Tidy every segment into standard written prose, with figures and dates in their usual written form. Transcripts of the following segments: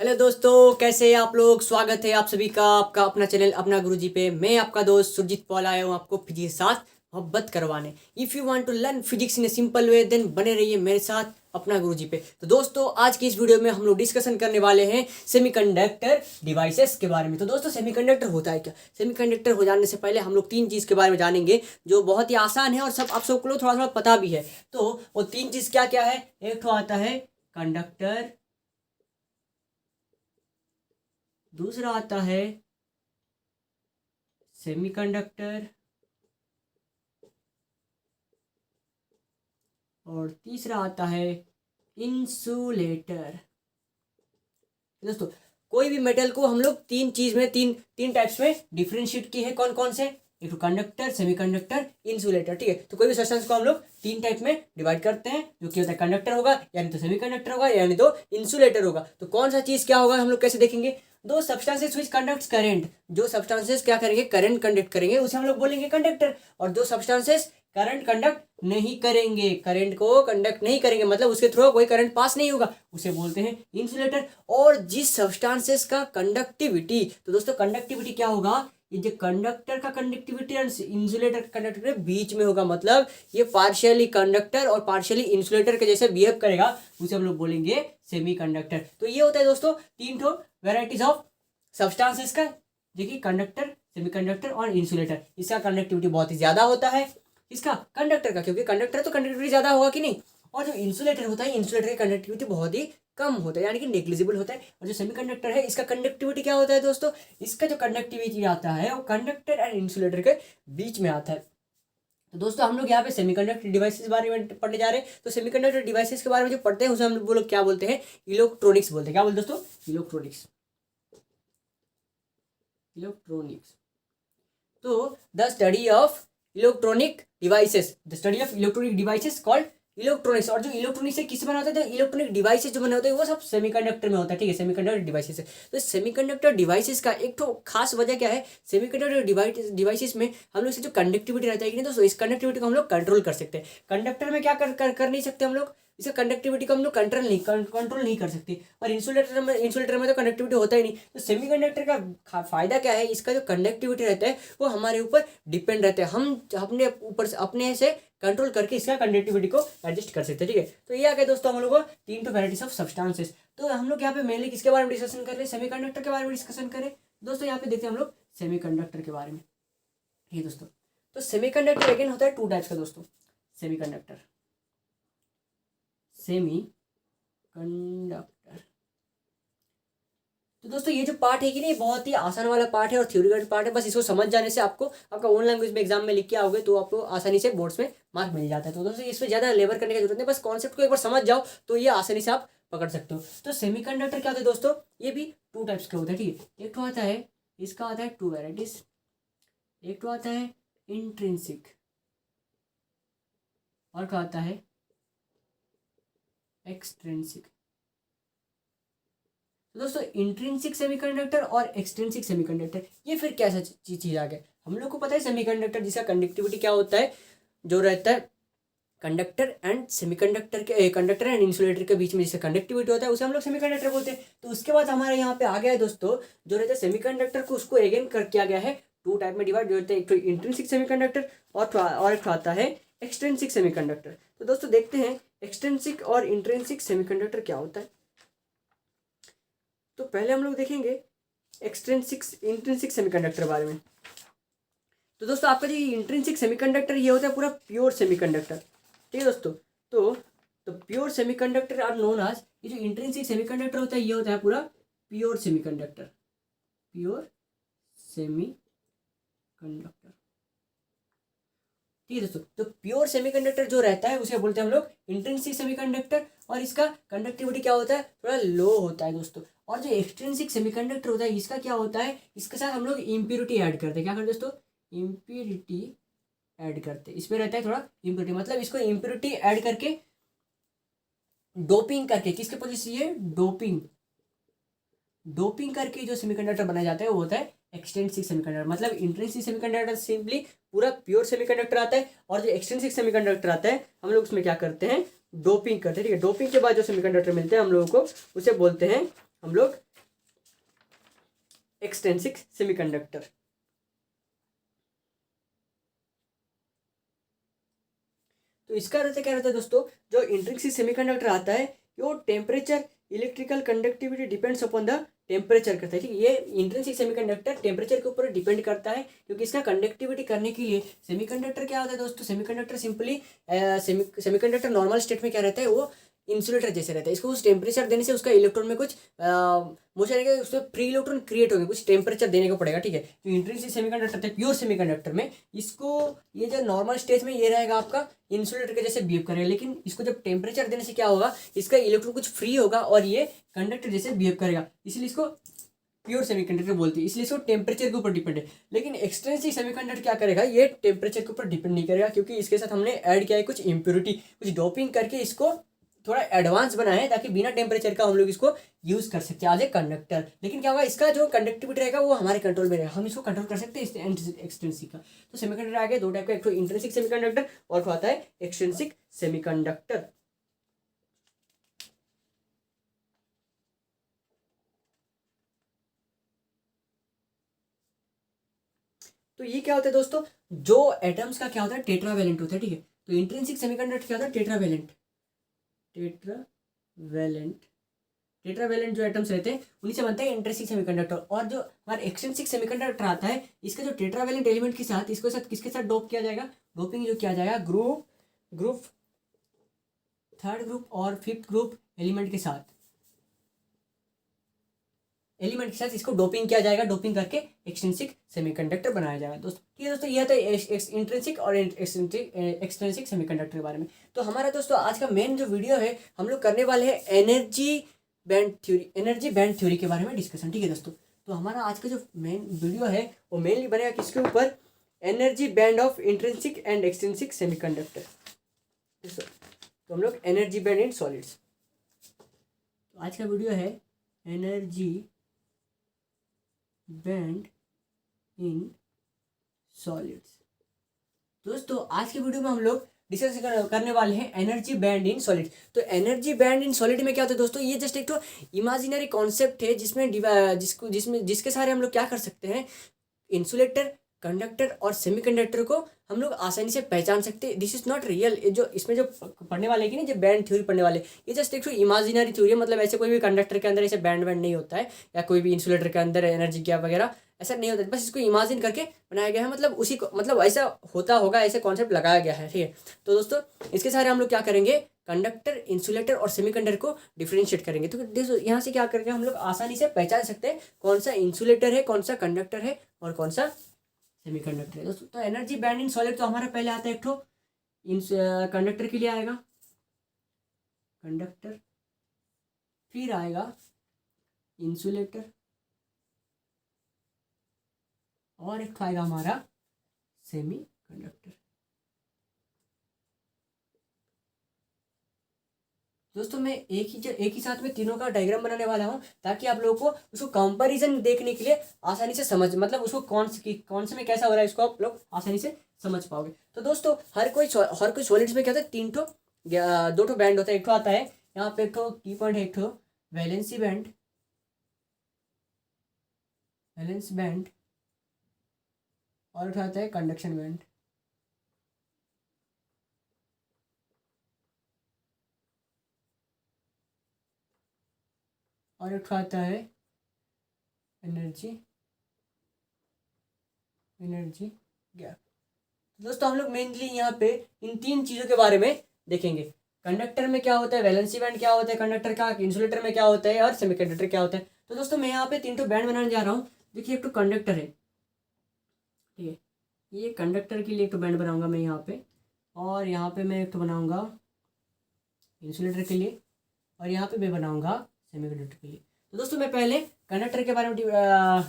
Hello दोस्तों, कैसे हैं आप लोग। स्वागत है आप सभी का आपका अपना चैनल अपना गुरुजी पे। मैं आपका दोस्त सुरजीत पॉल आया हूँ आपको फिजिक्स के साथ मोहब्बत करवाने। If you want to learn physics in a simple way then बने रहिए मेरे साथ अपना गुरुजी पे। तो दोस्तों, आज की इस वीडियो में हम लोग डिस्कशन करने वाले हैं सेमीकंडक्टर डिवाइसेस के बारे में। तो दोस्तों, सेमीकंडक्टर होता है क्या। सेमीकंडक्टर हो जाने से पहले हम लोग तीन चीज़ के बारे में जानेंगे जो बहुत ही आसान है और सब आप सबको थोड़ा थोड़ा पता भी है। तो वो तीन चीज़ क्या क्या है। एक तो आता है कंडक्टर, दूसरा आता है सेमीकंडक्टर और तीसरा आता है इंसुलेटर। दोस्तों, कोई भी मेटल को हम लोग तीन चीज में तीन तीन टाइप्स में डिफरेंशिएट किए हैं। कौन कौन से। एक तो कंडक्टर, सेमीकंडक्टर, इंसुलेटर। ठीक है, तो कोई भी सब्सटेंस को हम लोग तीन टाइप में डिवाइड करते हैं, जो कि होता है कंडक्टर होगा, यानी तो सेमीकंडक्टर होगा, यानी तो इंसुलेटर होगा। तो कौन सा चीज क्या होगा हम लोग कैसे देखेंगे। दो सब्सटेंसेस विच कंडक्ट्स करंट, जो सब्सटेंसेस क्या करेंगे, करंट कंडक्ट करेंगे, उसे हम लोग बोलेंगे कंडक्टर। और जो सब्सटेंसेस करंट कंडक्ट नहीं करेंगे, करंट को कंडक्ट नहीं करेंगे, मतलब उसके थ्रू कोई करंट पास नहीं होगा, उसे बोलते हैं इंसुलेटर। और जिस सब्सटेंसेस का कंडक्टिविटी, तो दोस्तों कंडक्टिविटी क्या होगा, ये जो कंडक्टर का कंडक्टिविटी और इंसुलेटर का कंडक्टिविटी बीच में होगा, मतलब ये पार्शियली कंडक्टर और पार्शियली इंसुलेटर के जैसे बिहेव करेगा, उसे हम लोग बोलेंगे सेमीकंडक्टर। तो ये होता है दोस्तों तीन ठो वेराइटीज ऑफ सब्सटेंसेस का, जो कि कंडक्टर, सेमीकंडक्टर और इंसुलेटर। इसका कंडक्टिविटी बहुत ही ज्यादा होता है, इसका कंडक्टर का, क्योंकि कंडक्टर तो कंडक्टिविटी ज्यादा होगा कि नहीं। और जो इंसुलेटर होता है, इंसुलेटर की कंडक्टिविटी बहुत ही कम होता है, यानी कि नेग्लिजिबल होता है। और जो सेमीकंडक्टर है, इसका कंडक्टिविटी क्या होता है दोस्तों, इसका जो कंडक्टिविटी आता है वो कंडक्टर एंड इंसुलेटर के बीच में आता है। तो दोस्तों, हम लोग यहाँ पे सेमीकंडक्टर डिवाइसेस बारे में पढ़ने जा रहे हैं। तो सेमीकंडक्टर डिवाइसेस के बारे में जो पढ़ते हैं उसे हम लोग क्या बोलते हैं, इलेक्ट्रॉनिक्स बोलते हैं। क्या बोलते हैं दोस्तों, इलेक्ट्रॉनिक्स। इलेक्ट्रॉनिक्स। तो the study of electronic devices, the study of electronic devices called electronics. और जो इलेक्ट्रॉनिक्स से किस बना होता है, तो इलेक्ट्रॉनिक डिवाइसेस जो बने होते हैं वो सब सेमीकंडक्टर में होता है। ठीक है, सेमीकंडक्टर डिवाइसेस है। तो सेमीकंडक्टर डिवाइसेस का एक तो खास वजह क्या है, सेमीकंडक्टर डिवाइसेस में हम लोग से जो कंडक्टिविटी रहता है कि नहीं दोस्तों, इस कंडक्टिविटी को हम लोग कंट्रोल कर सकते हैं। कंडक्टर में क्या कर नहीं सकते हम लोग, इसका कंडक्टिविटी को हम लोग कंट्रोल नहीं कर सकते। और इंसुलेटर में तो कंडक्टिविटी होता ही नहीं। तो सेमीकंडक्टर का फायदा क्या है, इसका जो कंडक्टिविटी रहता है वो हमारे ऊपर डिपेंड रहता है। हम अपने ऊपर से अपने से कंट्रोल करके इसका कंडक्टिविटी को एडजस्ट कर सकते हैं। ठीक है, तो ये आ गया दोस्तों हम लोग को तीन तो वेराइटीज ऑफ सब्सटेंसेस। तो हम लोग यहाँ पे मेनली किसके बारे में डिस्कशन कर रहे हैं, सेमीकंडक्टर के बारे में डिस्कशन करें। दोस्तों यहाँ पे देखते हैं हम लोग सेमीकंडक्टर के बारे में। ठीक है दोस्तों, तो सेमीकंडक्टर अगेन होता है टू टाइप्स का दोस्तों, सेमीकंडक्टर, सेमी कंडक्टर। तो दोस्तों ये जो पार्ट है कि नहीं, बहुत ही आसान वाला पार्ट है और थ्योरिटिकल पार्ट है। बस इसको समझ जाने से आपको आपका ओन लैंग्वेज में एग्जाम में लिख के आओगे तो आपको आसानी से बोर्ड्स में मार्क मिल जाता है। तो दोस्तों इसमें ज़्यादा लेबर करने की जरूरत नहीं, बस कॉन्सेप्ट को एक बार समझ जाओ तो ये आसानी से आप पकड़ सकते हो। तो सेमीकंडक्टर क्या होता है दोस्तों, ये भी टू टाइप्स के होते हैं। ठीक है, एक तो आता है, इसका आता है टू वेराइटीज। एक तो आता है इंट्रिंसिक और क्या आता है एक्सट्रिंसिक। तो दोस्तों इंट्रिंसिक सेमीकंडक्टर और एक्सट्रिंसिक सेमीकंडक्टर, ये फिर कैसा चीज आ गया। हम लोग को पता है सेमीकंडक्टर जिसका कंडक्टिविटी क्या होता है, जो रहता है कंडक्टर एंड सेमीकंडक्टर के, कंडक्टर एंड इंसुलेटर के बीच में जिसका कंडक्टिविटी होता है उसे हम लोग सेमीकंडक्टर बोलते हैं। तो उसके बाद हमारे यहाँ पे आ गया है दोस्तों, जो रहता है सेमीकंडक्टर को उसको अगेन कर किया गया है टू टाइप में डिवाइड, जो होता है एक तो इंट्रिंसिक सेमीकंडक्टर और एक आता है एक्सट्रिंसिक सेमीकंडक्टर। तो दोस्तों देखते हैं एक्सट्रिंसिक और इंट्रिंसिक सेमीकंडक्टर क्या होता है। तो पहले हम लोग देखेंगे इंट्रिंसिक सेमीकंडक्टर बारे में। तो दोस्तों आपका जो इंट्रिंसिक सेमीकंडक्टर ये होता है पूरा प्योर सेमीकंडक्टर। ठीक है दोस्तों, तो pure semiconductor are known as, ये जो इंट्रिंसिक सेमीकंडक्टर होता है ये होता है पूरा प्योर सेमीकंडक्टर, प्योर सेमीकंडक्टर। ठीक है दोस्तों, तो प्योर सेमीकंडक्टर जो रहता है उसे बोलते हैं हम लोग इंट्रिंसिक सेमीकंडक्टर, और इसका कंडक्टिविटी क्या होता है, थोड़ा लो होता है दोस्तों। और जो एक्सट्रिंसिक सेमीकंडक्टर होता है इसका क्या होता है, इसके साथ हम लोग इम्प्योरिटी ऐड करते हैं। क्या करते हैं दोस्तों, इम्प्योरिटी ऐड करते हैं। इसमें रहता है थोड़ा इम्प्योरिटी, मतलब इसको इम्प्योरिटी ऐड करके डोपिंग करके, किसके पोजीशन ये डोपिंग करके जो सेमीकंडक्टर बनाया जाता है वो होता है एक्सट्रिंसिक सेमीकंडक्टर। मतलब इंट्रिंसिक सेमीकंडक्टर सिंपली पूरा प्योर सेमीकंडक्टर आता है, और जो एक्सट्रिंसिक सेमीकंडक्टर आता है हम लोग उसमें क्या करते हैं, डोपिंग करते हैं। ठीक है, डोपिंग के बाद जो सेमीकंडक्टर मिलते हैं हम लोगों को उसे बोलते हैं हम लोग एक्सट्रिंसिक सेमीकंडक्टर। तो इसका अर्थ क्या रहता है दोस्तों, जो इंट्रिंसिक सेमीकंडक्टर आता है वो temperature electrical conductivity depends upon the temperature करता है, ठीक है। ये इंट्रिंसिक सेमीकंडक्टर टेम्परेचर के ऊपर डिपेंड करता है, क्योंकि इसका कंडक्टिविटी करने के लिए सेमीकंडक्टर क्या होता है दोस्तों, semiconductor simply semiconductor normal state में क्या रहता है, वो इंसुलेटर जैसे रहता है। इसको कुछ टेम्परेचर देने से उसका इलेक्ट्रॉन में कुछ मुझे लगेगा उसमें फ्री इलेक्ट्रॉन क्रिएट होंगे, कुछ टेम्परेचर देने को पड़ेगा, ठीक है। तो इंट्रिंसिक सेमीकंडक्टर है प्योर सेमीकंडक्टर में इसको ये जो नॉर्मल स्टेज में ये रहेगा आपका इंसुलेटर के जैसे बिहेव करेगा, लेकिन इसको जब टेम्परेचर देने से क्या होगा, इसका इलेक्ट्रॉन कुछ फ्री होगा और ये कंडक्टर जैसे बिहेव करेगा, इसलिए इसको प्योर सेमीकंडक्टर बोलते हैं, इसलिए इसको टेम्परेचर के ऊपर डिपेंड है। लेकिन एक्सट्रिंसिक सेमीकंडक्टर क्या करेगा, ये टेम्परेचर के ऊपर डिपेंड नहीं करेगा, क्योंकि इसके साथ हमने ऐड किया है कुछ इम्प्योरिटी, कुछ डोपिंग करके इसको थोड़ा एडवांस बनाया है, ताकि बिना टेम्परेचर का हम लोग इसको यूज कर सकते हैं एज ए कंडक्टर। लेकिन क्या होगा, इसका जो कंडक्टिविटी रहेगा वो हमारे कंट्रोल में रहेगा, हम इसको कंट्रोल कर सकते हैं एक्सट्रिंसिक का। तो सेमीकंडक्टर आ गए दो टाइप का, एक तो इंट्रिंसिक सेमीकंडक्टर और आता है एक्सट्रिंसिक सेमीकंडक्टर। तो ये क्या होता है दोस्तों, जो एटम्स का क्या होता है टेट्रावैलेंट होता है, ठीक है। तो इंट्रिंसिक सेमीकंडक्टर क्या होता है टेट्रावैलेंट, टेट्रावैलेंट टेट्रावैलेंट जो एटम्स रहते हैं उन्हीं से बनता है इंट्रिंसिक सेमीकंडक्टर। और जो हमारा एक्सट्रिंसिक सेमीकंडक्टर आता है, इसका जो टेट्रावैलेंट एलिमेंट के साथ इसके साथ किसके साथ डोप किया जाएगा, डोपिंग जो किया जाएगा ग्रुप थर्ड ग्रुप और फिफ्थ ग्रुप एलिमेंट के साथ इसको डोपिंग किया जाएगा, डोपिंग करके एक्सट्रिंसिक सेमीकंडक्टर बनाया जाएगा दोस्तों। ठीक है दोस्तों, यह तो इंट्रिंसिक और एक्सट्रिंसिक सेमीकंडक्टर के बारे में। तो हमारा दोस्तों आज का मेन जो वीडियो है, हम लोग करने वाले हैं एनर्जी बैंड थ्योरी के बारे में डिस्कशन, ठीक है दोस्तों। तो हमारा आज का जो मेन वीडियो है वो मेनली बनेगा किसके ऊपर, energy band of intrinsic and extrinsic semiconductor. तो हम लोग एनर्जी बैंड इन सॉलिड्स, तो आज का वीडियो है एनर्जी बैंड इन सॉलिड्स। दोस्तों आज के वीडियो में हम लोग डिस्कस करने वाले हैं एनर्जी बैंड इन सॉलिड। तो एनर्जी बैंड इन सॉलिड में क्या होता है दोस्तों, ये जस्ट एक तो इमेजिनरी कॉन्सेप्ट है जिसके सारे हम लोग क्या कर सकते हैं, इंसुलेटर, कंडक्टर और सेमीकंडक्टर को हम लोग आसानी से पहचान सकते हैं। दिस इज नॉट रियल, जो इसमें जो पढ़ने वाले कि नहीं, जो बैंड थ्योरी पढ़ने वाले, ये जस्ट एक इमेजिनरी थ्योरी है। मतलब ऐसे कोई भी कंडक्टर के अंदर ऐसे बैंड नहीं होता है, या कोई भी इंसुलेटर के अंदर एनर्जी क्या वगैरह ऐसा नहीं होता है, बस इसको इमेजिन करके बनाया गया है। मतलब उसी को मतलब ऐसा होता होगा, ऐसे कॉन्सेप्ट लगाया गया है, ठीक है। तो दोस्तों इसके सारे हम लोग क्या करेंगे, कंडक्टर, इंसुलेटर और सेमीकंडक्टर को डिफरेंशिएट करेंगे। तो दोस्तों यहाँ से क्या करेंगे, हम लोग आसानी से पहचान सकते हैं कौन सा इंसुलेटर है, कौन सा कंडक्टर है और कौन सा सेमीकंडक्टर है दोस्तों। तो एनर्जी बैंड इन सॉलिड तो हमारा पहले आता है एक ठो कंडक्टर के लिए आएगा कंडक्टर, फिर आएगा इंसुलेटर और एक आएगा हमारा सेमीकंडक्टर। दोस्तों मैं एक ही साथ में तीनों का डायग्राम बनाने वाला हूँ, ताकि आप लोगों को उसको कंपैरिजन देखने के लिए आसानी से समझ, मतलब उसको कौन से में कैसा हो रहा है, इसको आप लोग आसानी से समझ पाओगे। तो दोस्तों हर कोई सॉलिड्स में क्या होता है, तीन ठो दो ठो बैंड होता है। एक ठो आता है यहाँ पे, एक ठो की पॉइंट है, एक ठो वैलेंसी बैंड और एक आता है कंडक्शन बैंड। और एक आता है एनर्जी गैप। दोस्तों हम लोग मेनली यहाँ पे इन तीन चीज़ों के बारे में देखेंगे। कंडक्टर में क्या होता है, वैलेंसी बैंड क्या होता है कंडक्टर का, इंसुलेटर में क्या होता है और सेमीकंडक्टर क्या होता है। तो दोस्तों मैं यहाँ पे तीन ठो बैंड बनाने जा रहा हूँ। देखिए एक तो कंडक्टर है, ठीक है, ये कंडक्टर के लिए एक तो बैंड बनाऊंगा मैं यहाँ पे, और यहाँ पे मैं एक तो बनाऊंगा इंसुलेटर के लिए, और यहाँ पे मैं बनाऊंगा सेमीकंडक्टर के लिए। तो दोस्तों मैं पहले कंडक्टर के बारे में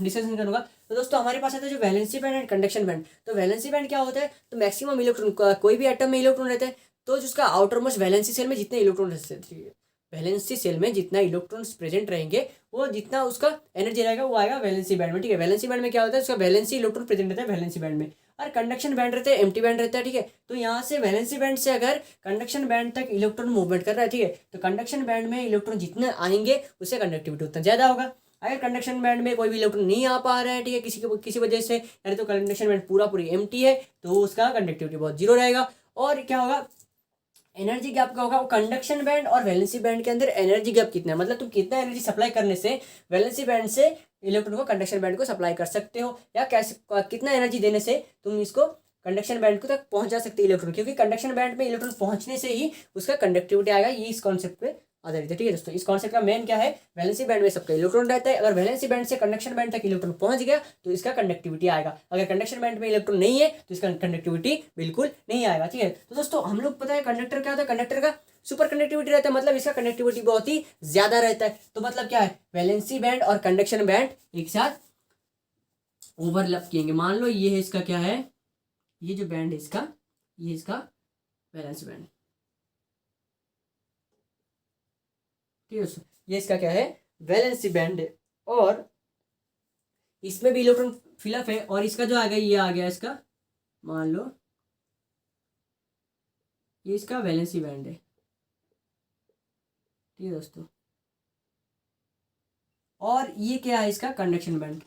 डिस्कशन करूंगा। तो दोस्तों हमारे पास आता है जो valency band and conduction band. तो वैलेंसी बैंड क्या होता है, तो मैक्सिमम इलेक्ट्रॉन, कोई भी एटम में इलेक्ट्रॉन रहता है, तो जिसका आउटर मोस्ट वैलेंसी सेल में जितने इलेक्ट्रॉन रहते हैं, वैलेंसी सेल में जितना इलेक्ट्रॉन्स प्रेजेंट रहेंगे, वो जितना उसका एनर्जी रहेगा वो आएगा वैलेंसी बैंड में, ठीक है। वैलेंसी बैंड में क्या होता है, उसका वैलेंसी इलेक्ट्रॉन प्रेजेंट रहता है वैलेंसी बैंड में, और कंडक्शन बैंड रहता है एम्प्टी बैंड रहता है, ठीक है। तो यहाँ से वैलेंसी बैंड से अगर कंडक्शन बैंड तक इलेक्ट्रॉन मूवमेंट कर रहा है, ठीक है, तो कंडक्शन बैंड में इलेक्ट्रॉन जितने आएंगे उससे कंडक्टिविटी उतना ज़्यादा होगा। अगर कंडक्शन बैंड में कोई भी इलेक्ट्रॉन नहीं आ पा रहा है, ठीक है, किसी वजह से, यानी तो कंडक्शन बैंड पूरी एम्प्टी है, तो उसका कंडक्टिविटी बहुत जीरो रहेगा। और क्या होगा, एनर्जी गैप क्या होगा, वो कंडक्शन बैंड और वैलेंसी बैंड के अंदर एनर्जी गैप कितना है, मतलब तुम कितना एनर्जी सप्लाई करने से वैलेंसी बैंड से इलेक्ट्रॉन को कंडक्शन बैंड को सप्लाई कर सकते हो, या कैसे कितना एनर्जी देने से तुम इसको कंडक्शन बैंड को तक पहुंचा सकते हो इलेक्ट्रॉन, क्योंकि कंडक्शन बैंड में इलेक्ट्रॉन पहुंचने से ही उसका कंडक्टिविटी आएगा। ये इस कॉन्सेप्ट पे आधारित है, ठीक है दोस्तों। इस कॉन्सेप्ट का मेन क्या है, वैलेंसी बैंड में सबका इलेक्ट्रॉन रहता है, अगर वैलेंसी बैंड से कंडक्शन बैंड तक इलेक्ट्रॉन पहुंच गया तो इसका कंडक्टिविटी आएगा, अगर कंडक्शन बैंड में इलेक्ट्रॉन नहीं है तो इसका कंडक्टिविटी बिल्कुल नहीं आएगा, ठीक है। तो दोस्तों हम लोग पता है कंडक्टर क्या होता है, कंडक्टर का सुपर कंडक्टिविटी रहता है, मतलब इसका कंडक्टिविटी बहुत ही ज्यादा रहता है। तो मतलब क्या है, वैलेंसी बैंड और कंडक्शन बैंड एक साथ ओवरलैप किएंगे। मान लो ये है इसका क्या है, ये जो बैंड है इसका, ये इसका वैलेंसी बैंड, ठीक है दोस्तों, ये इसका क्या है, वैलेंसी बैंड है, और इसमें भी इलेक्ट्रॉन फिलअप है, और इसका जो आ गया, ये आ गया इसका, मान लो ये इसका वैलेंसी बैंड है, ठीक है दोस्तों, और ये क्या है इसका कंडक्शन बैंड,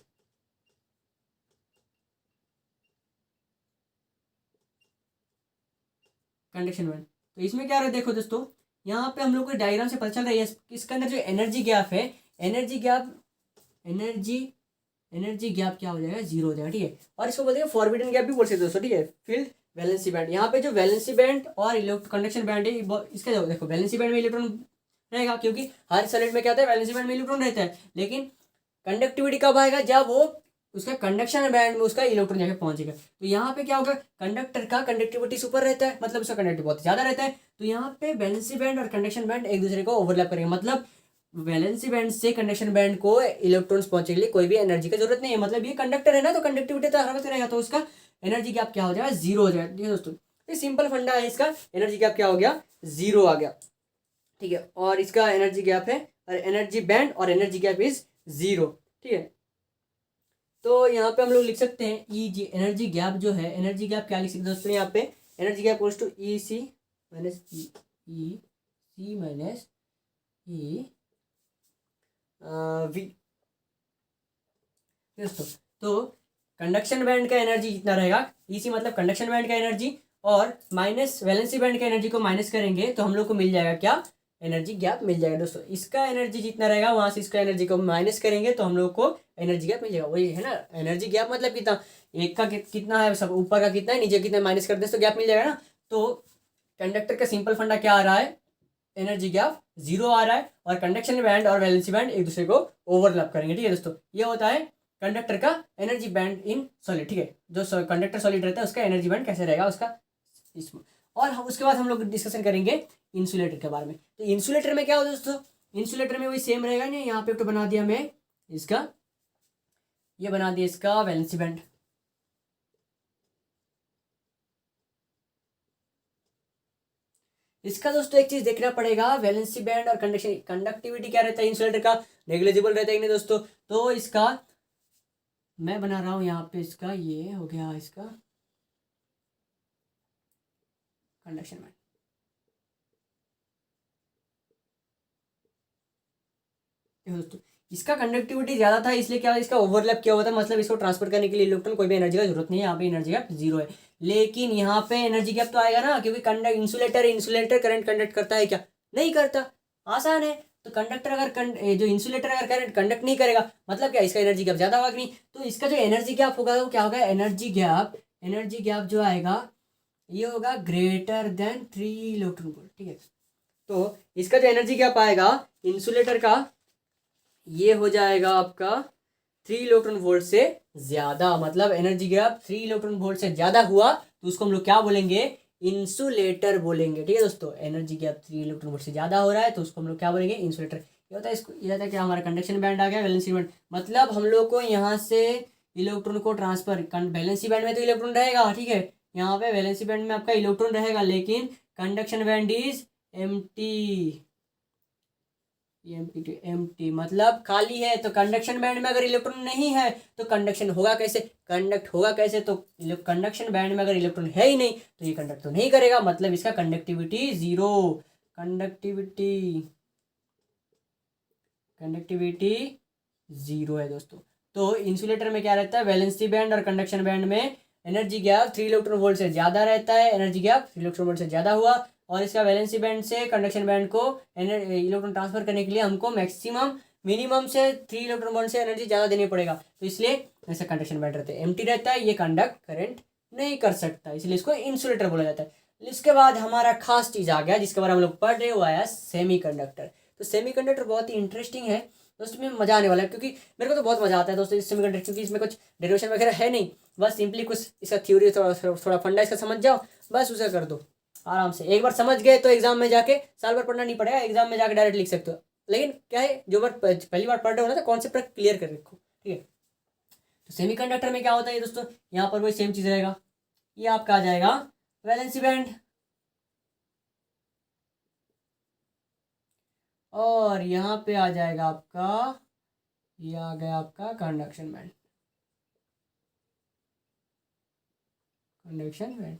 कंडक्शन बैंड। तो इसमें क्या रहा है, देखो दोस्तों, यहाँ पे हम लोग को डायग्राम से पता चल रही है इसके अंदर जो एनर्जी गैप है, एनर्जी गैप क्या हो जाएगा, जीरो हो जाएगा, ठीक है। और इसको बोलते हैं फॉरबिडन गैप भी बोल सकते हैं दोस्तों, ठीक है। फील्ड वैलेंसी बैंड, यहाँ पे जो वैलेंसी बैंड और कंडक्शन बैंड है, इसका देखो वैलेंसी बैंड में इलेक्ट्रॉन रहेगा, क्योंकि हर सॉलिड में क्या होता है, वैलेंसी बैंड में इलेक्ट्रॉन रहता है, लेकिन कंडक्टिविटी कब आएगा, जब वो उसका कंडक्शन बैंड में उसका इलेक्ट्रॉन जाके पहुंचेगा। तो यहाँ पे क्या होगा, कंडक्टर का कंडक्टिविटी सुपर रहता है, मतलब उसका कंडक्टिविटी बहुत ज्यादा रहता है, तो यहाँ पे वैलेंसी बैंड और कंडक्शन बैंड एक दूसरे को ओवरलैप करेंगे, मतलब वैलेंसी बैंड से कंडक्शन बैंड को इलेक्ट्रॉन्स पहुंचने के लिए कोई भी एनर्जी की जरूरत नहीं है, मतलब ये कंडक्टर है ना, तो कंडक्टिविटी तो हर वक्त रहेगा, तो उसका एनर्जी गैप क्या हो जाएगा, जीरो हो जाएगा, ठीक है दोस्तों। ये सिंपल फंडा है इसका, एनर्जी गैप क्या हो गया, जीरो आ गया, ठीक है। और इसका एनर्जी गैप है, और एनर्जी बैंड और एनर्जी गैप इज जीरो, ठीक है। तो यहाँ पे हम लोग लिख सकते हैं ई जी, एनर्जी गैप जो है, एनर्जी गैप क्या लिख सकते हैं दोस्तों, यहाँ पे energy gap equals to E C minus E minus E V, दोस्तों। तो कंडक्शन बैंड का एनर्जी जितना रहेगा, ई सी मतलब कंडक्शन बैंड का एनर्जी, और माइनस वैलेंसी बैंड का एनर्जी को माइनस करेंगे तो हम लोग को मिल जाएगा क्या, एनर्जी गैप मिल जाएगा दोस्तों। इसका एनर्जी जितना रहेगा वहां से इसका एनर्जी को माइनस करेंगे तो हम लोग को एनर्जी गैप मिल जाएगा, वही है ना एनर्जी गैप, मतलब कितना, एक का कितना है, सब ऊपर का कितना है, नीचे कितना माइनस कर दे तो गैप मिल जाएगा ना। तो कंडक्टर का सिंपल फंडा क्या आ रहा है, एनर्जी गैप जीरो आ रहा है, और कंडक्शन बैंड और वैलेंसी बैंड एक दूसरे को ओवरलैप करेंगे, ठीक है दोस्तों। ये होता है कंडक्टर का एनर्जी बैंड इन सॉलिड, ठीक है। जो कंडक्टर सॉलिड रहता है उसका एनर्जी बैंड कैसे रहेगा उसका, इसमें। और हम उसके बाद हम लोग डिस्कशन करेंगे इंसुलेटर के बारे में। तो इंसुलेटर में क्या होता है दोस्तों, इंसुलेटर में वही सेम रहेगा ना, यहाँ पे तो बना दिया मैं इसका, ये बना दिया इसका वैलेंसी बैंड, इसका दोस्तों एक चीज देखना पड़ेगा, वैलेंसी बैंड और कंडक्टिविटी क्या रहता है इंसुलेटर का, नेग्लिजिबल रहता है कि नहीं दोस्तों। तो इसका मैं बना रहा हूं यहाँ पे, इसका ये हो गया इसका कंडक्शन बैंड, दोस्तों इसका कंडक्टिविटी ज्यादा था, इसलिए क्या इसका ओवरलैप किया हुआ था, मतलब इसको ट्रांसफर करने के लिए इलेक्ट्रॉन कोई भी एनर्जी का जरूरत नहीं है, यहाँ पे एनर्जी गैप जीरो है। लेकिन यहाँ पे एनर्जी गैप तो आएगा ना, क्योंकि इंसुलेटर करंट कंडक्ट करता है क्या, नहीं करता, आसान है। तो कंडक्टर अगर जो इंसुलेटर अगर करंट कंडक्ट नहीं करेगा, मतलब क्या इसका एनर्जी गैप ज्यादा होगा कि नहीं। तो इसका जो एनर्जी गैप होगा वो क्या होगा, एनर्जी गैप जो आएगा ये होगा ग्रेटर देन 3 इलेक्ट्रॉन वोल्ट, ठीक है। तो इसका जो एनर्जी गैप आएगा इंसुलेटर का, ये हो जाएगा आपका 3 इलेक्ट्रॉन वोल्ट से ज्यादा, मतलब एनर्जी गैप 3 इलेक्ट्रॉन वोल्ट से ज्यादा हुआ तो उसको हम लोग क्या बोलेंगे, इंसुलेटर बोलेंगे, ठीक है दोस्तों। एनर्जी गैप 3 इलेक्ट्रॉन वोल्ट से ज्यादा हो रहा है तो उसको हम लोग क्या बोलेंगे, इंसुलेटर। ये होता है इसको, ये होता है कि हमारा कंडक्शन बैंड आ गया, वैलेंसी बैंड, मतलब हम लोग को यहाँ से इलेक्ट्रॉन को ट्रांसफर, वैलेंसी बैंड में तो इलेक्ट्रॉन रहेगा, ठीक है, यहाँ पे वैलेंसी बैंड में आपका इलेक्ट्रॉन रहेगा, लेकिन conduction band is empty, empty मतलब खाली है। तो कंडक्शन बैंड में अगर इलेक्ट्रॉन नहीं है तो कंडक्शन होगा कैसे, कंडक्ट होगा कैसे, तो कंडक्शन बैंड में अगर इलेक्ट्रॉन है ही नहीं तो ये कंडक्ट तो नहीं करेगा, मतलब इसका कंडक्टिविटी जीरो, कंडक्टिविटी जीरो है दोस्तों। तो इंसुलेटर में क्या रहता है, वैलेंसी बैंड और कंडक्शन बैंड में एनर्जी गैप 3 इलेक्ट्रॉन वोल्ट से ज़्यादा रहता है, एनर्जी गैप 3 इलेक्ट्रॉन वोल्ट से ज़्यादा हुआ, और इसका वैलेंसी बैंड से कंडक्शन बैंड को इलेक्ट्रॉन ट्रांसफर करने के लिए हमको मैक्सिमम मिनिमम से 3 इलेक्ट्रॉन वोल्ट से एनर्जी ज़्यादा देनी पड़ेगा। तो इसलिए ऐसा कंडक्शन बैंड रहता है, एम्प्टी रहता है, ये कंडक्ट करंट नहीं कर सकता, इसलिए इसको इंसुलेटर बोला जाता है। इसके बाद हमारा खास चीज़ आ गया जिसके बारे में हम लोग पढ़ रहे हो, आया सेमी कंडक्टर। तो सेमी कंडक्टर बहुत ही इंटरेस्टिंग है दोस्तों, में मजा आने वाला है, क्योंकि मेरे को तो बहुत मजा आता है दोस्तों इस सेमी कंडक्टर, क्योंकि इसमें कुछ डेरिवेशन वगैरह है नहीं, बस सिंपली कुछ इसका थ्योरी थोड़ा फंडा इसका समझ जाओ, बस उसे कर दो आराम से। एक बार समझ गए तो एग्जाम में जाके साल भर पढ़ना नहीं पड़ेगा, एग्जाम में जाके डायरेक्ट लिख सकते हो। लेकिन क्या है, जो बार पहली बार पढ़ रहे हो ना, तो कॉन्सेप्ट क्लियर कर रखो, ठीक है। तो सेमी कंडक्टर में क्या होता है दोस्तों, यहाँ पर वही सेम चीज़ रहेगा, ये आपका आ जाएगा वैलेंसी बैंड, और यहाँ पे आ जाएगा आपका, ये आ गया आपका कंडक्शन बैंड, कंडक्शन बैंड।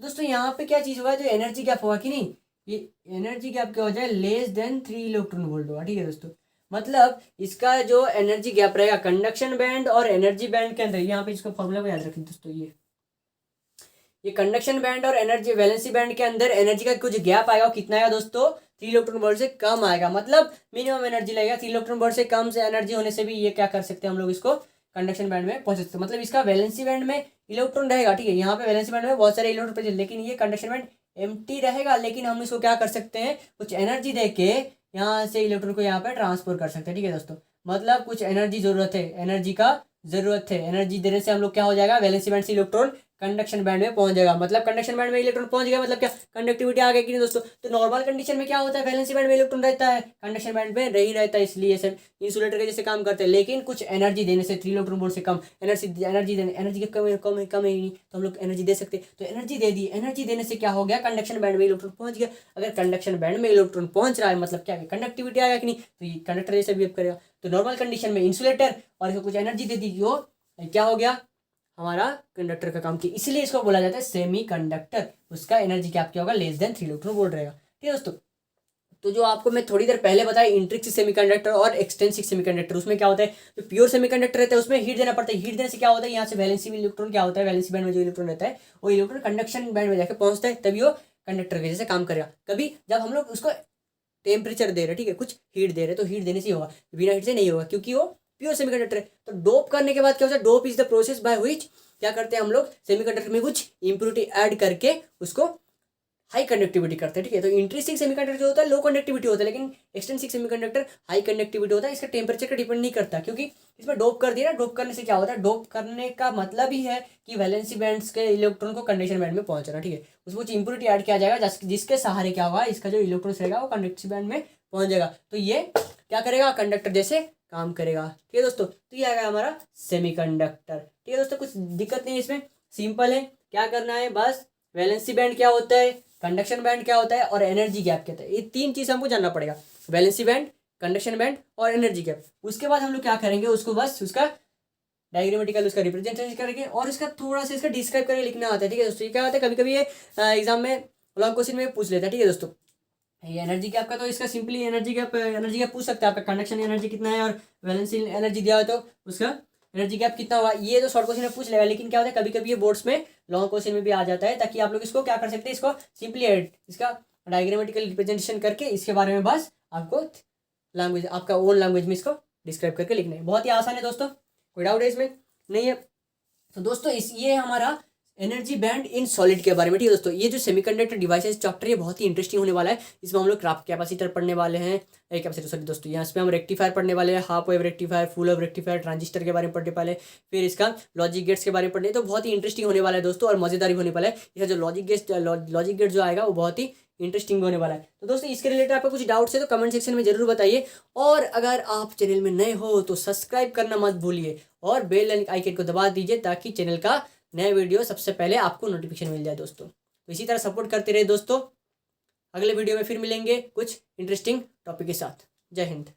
दोस्तों यहाँ पे क्या चीज़ हुआ, जो एनर्जी गैप हुआ कि नहीं, ये एनर्जी गैप क्या हो जाए, लेस देन 3 इलेक्ट्रॉन वोल्ट हुआ, ठीक है दोस्तों। मतलब इसका जो एनर्जी गैप रहेगा कंडक्शन बैंड और एनर्जी बैंड के अंदर, यहाँ पे इसको फॉर्मूला को याद रखें दोस्तों, ये कंडक्शन बैंड और एनर्जी वैलेंसी बैंड के अंदर एनर्जी का कुछ गैप आएगा, कितना आएगा दोस्तों, 3 इलेक्ट्रॉन वोल्ट से कम आएगा, मतलब मिनिमम एनर्जी लगेगा। 3 इलेक्ट्रॉन वोल्ट से कम से एनर्जी होने से भी ये क्या कर सकते हैं हम लोग, इसको कंडक्शन बैंड में पहुंच सकते हैं। मतलब इसका वैलेंसी बैंड में इलेक्ट्रॉन रहेगा, ठीक है, यहाँ पे वैलेंसी बैंड में बहुत सारे इलेक्ट्रॉन प्रेजेंट, लेकिन ये कंडक्शन बैंड एम्प्टी रहेगा, लेकिन हम इसको क्या कर सकते हैं, कुछ एनर्जी दे के यहाँ से इलेक्ट्रॉन को यहाँ पे ट्रांसफर कर सकते हैं, ठीक है दोस्तों। मतलब कुछ एनर्जी जरूरत है, एनर्जी का जरूरत है, एनर्जी देने से हम लोग क्या हो जाएगा, वैलेंसी बैंड से इलेक्ट्रॉन कंडक्शन बैंड में पहुंच जाएगा। मतलब कंडक्शन बैंड में इलेक्ट्रॉन पहुंच गया, मतलब क्या, कंडक्टिविटी आ गई कि नहीं दोस्तों। तो नॉर्मल कंडीशन में क्या होता है, वैलेंसी बैंड में इलेक्ट्रॉन रहता है, कंडक्शन बैंड में नहीं रहता है, इसलिए सब इंसुलेटर के जैसे काम करते हैं। लेकिन कुछ एनर्जी देने से 3 इलेक्ट्रॉन वोल्ट से कम एनर्जी देने, एनर्जी की कम है नहीं, तो हम लोग एनर्जी दे सकते, तो एनर्जी दे दी, एनर्जी देने से क्या हो गया, कंडक्शन बैंड में इलेक्ट्रॉन पहुंच गया। अगर कंडक्शन बैंड में इलेक्ट्रॉन पहुंच रहा है, मतलब क्या कंडक्टिविटी आएगा कि नहीं, तो ये कंडक्टर जैसे बिहेव करेगा। तो नॉर्मल कंडीशन में इंसुलेटर, और इसको कुछ एनर्जी दे दी, वो क्या हो गया, हमारा कंडक्टर का काम किया, इसलिए इसको बोला जाता है सेमी कंडक्टर। उसका एनर्जी गैप क्या होगा, लेस देन 3 इलेक्ट्रॉन वोल्ट रहेगा, ठीक है दोस्तों। तो जो आपको मैं थोड़ी देर पहले बताया, इंट्रिंसिक सेमीकंडक्टर और एक्सट्रिंसिक सेमीकंडक्टर, उसमें क्या होता है, जो प्योर सेमीकंडक्टर रहता है उसमें हीट देना पड़ता है, हीट देने से क्या होता है, यहाँ से वैलेंसी इलेक्ट्रॉन क्या होता है, वैलेंसी बैंड में जो इलेक्ट्रॉन रहता है वो इलेक्ट्रॉन कंडक्शन बैंड में जाकर पहुंचता है, तभी वो कंडक्टर के जैसे काम करेगा। कभी जब हम लोग उसको टेम्परेचर दे रहे, ठीक है, कुछ हीट दे रहे, तो हीट देने से होगा, बिना हीट से नहीं होगा, क्योंकि वो प्योर सेमीकंडक्टर है। तो डोप करने के बाद क्या होता है, dope is the process by which क्या करते हैं हम लोग, सेमीकंडक्टर में कुछ इंप्योरिटी ऐड करके उसको हाई कंडक्टिविटी करते हैं, ठीक है। तो इंट्रिंसिक सेमीकंडक्टर जो होता है लो कंडक्टिविटी होता है, लेकिन एक्सट्रिंसिक सेमीकंडक्टर हाई कंडक्टिविटी होता है। इसका टेम्परेचर का डिपेंड नहीं करता, क्योंकि इसमें डोप कर दिया ना, डोप करने से क्या होता है, डोप करने का मतलब ही है कि वैलेंसी बैंड्स के इलेक्ट्रॉन को कंडक्शन बैंड में पहुंचना, ठीक है। उसमें कुछ इंप्योरिटी ऐड किया जाएगा, जिसके सहारे क्या होगा, इसका जो इलेक्ट्रॉन रहेगा वो कंडक्शन बैंड में पहुंच जाएगा, तो ये क्या करेगा, कंडक्टर जैसे काम करेगा, ठीक है दोस्तों। तो ये आएगा हमारा सेमीकंडक्टर, ठीक है दोस्तों। कुछ दिक्कत नहीं है इसमें, सिंपल है, क्या करना है बस, वैलेंसी बैंड क्या होता है, कंडक्शन बैंड क्या होता है, और एनर्जी गैप क्या होता है, ये 3 चीज़ हमको जानना पड़ेगा, वैलेंसी बैंड, कंडक्शन बैंड और एनर्जी गैप। उसके बाद हम लोग क्या करेंगे, उसको बस उसका डायग्रामेटिकल उसका रिप्रेजेंटेशन करेंगे, और इसका थोड़ा सा इसका डिस्क्राइब करके लिखना आता है, ठीक है दोस्तों। ये क्या होता है, कभी कभी ये एग्जाम में लॉन्ग क्वेश्चन में पूछ लेता है, ठीक है दोस्तों। ये एनर्जी गैप का तो इसका सिंपली एनर्जी गैप पूछ सकते हैं, आपका कंडक्शन एनर्जी कितना है और वैलेंसी एनर्जी दिया हो तो उसका एनर्जी गैप कितना हुआ, ये तो शॉर्ट क्वेश्चन में पूछ लेगा। लेकिन क्या होता है, कभी कभी ये बोर्ड्स में लॉन्ग क्वेश्चन में भी आ जाता है, ताकि आप लोग इसको क्या कर सकते हैं, इसको सिंपली इसका डायग्रामेटिकल रिप्रेजेंटेशन करके इसके बारे में बस आपको लैंग्वेज, आपका ओन लैंग्वेज में इसको डिस्क्राइब करके लिखना है। बहुत ही आसान है दोस्तों, कोई डाउट है इसमें नहीं है। तो दोस्तों ये हमारा एनर्जी बैंड इन सॉलिड के बारे में, ठीक है दोस्तों। ये जो सेमीकंडक्टर डिवाइसेस चैप्टर, ये बहुत ही इंटरेस्टिंग होने वाला है। इसमें हम लोग कैपेसिटर पढ़ने वाले हैं, कैपेसिटर सॉरी दोस्तों, यहाँ पे हम रेक्टिफायर पढ़ने वाले हैं, half wave rectifier, full wave rectifier, transistor के बारे में पढ़ने वाले, फिर इसका लॉजिक गेट्स के बारे में पढ़ने, तो बहुत ही इंटरेस्टिंग होने वाला है दोस्तों, और मजेदार भी होने वाला है। इसका जो लॉजिक गेट जो आएगा वो बहुत ही इंटरेस्टिंग होने वाला है। तो दोस्तों इसके रिलेटेड आपको कुछ डाउट्स है तो कमेंट सेक्शन में जरूर बताइए, और अगर आप चैनल में नए हो तो सब्सक्राइब करना मत भूलिए, और बेल आइकन को दबा दीजिए, ताकि चैनल का नया वीडियो सबसे पहले आपको नोटिफिकेशन मिल जाए दोस्तों। तो इसी तरह सपोर्ट करते रहे दोस्तों, अगले वीडियो में फिर मिलेंगे कुछ इंटरेस्टिंग टॉपिक के साथ। जय हिंद।